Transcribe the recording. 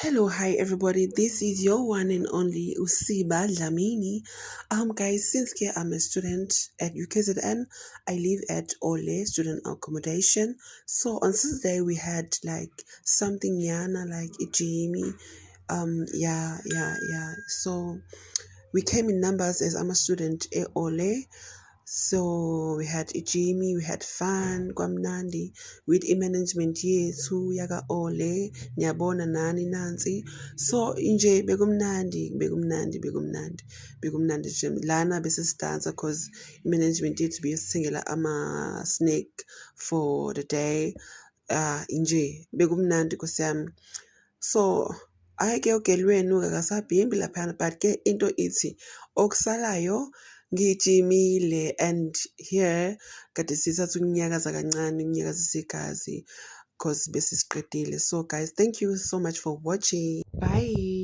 Hello, hi everybody. This is your one and only Usiba Dlamini. Guys, since I'm a student at UKZN, I live at Ole student accommodation. So on Saturday we had like something yana like a Jamie. Yeah. So we came in numbers as I'm a student at Ole. So we had Ijimi, we had fun, kwamnandi, with management yethu yaka Ole, nyabona nani nansi. So inje begumnandi nje lana besistanza cause management yethu besingela ama snake for the day. Inje begumnandi kusiyami. So ayike ogelweni akasabhimbi laphana but ke into ithi okusalayo ngijimile and here kade sisathu ukunyakaza kancane ukunyakazisa igazi because besisiqedile. So guys, thank you so much for watching. Bye.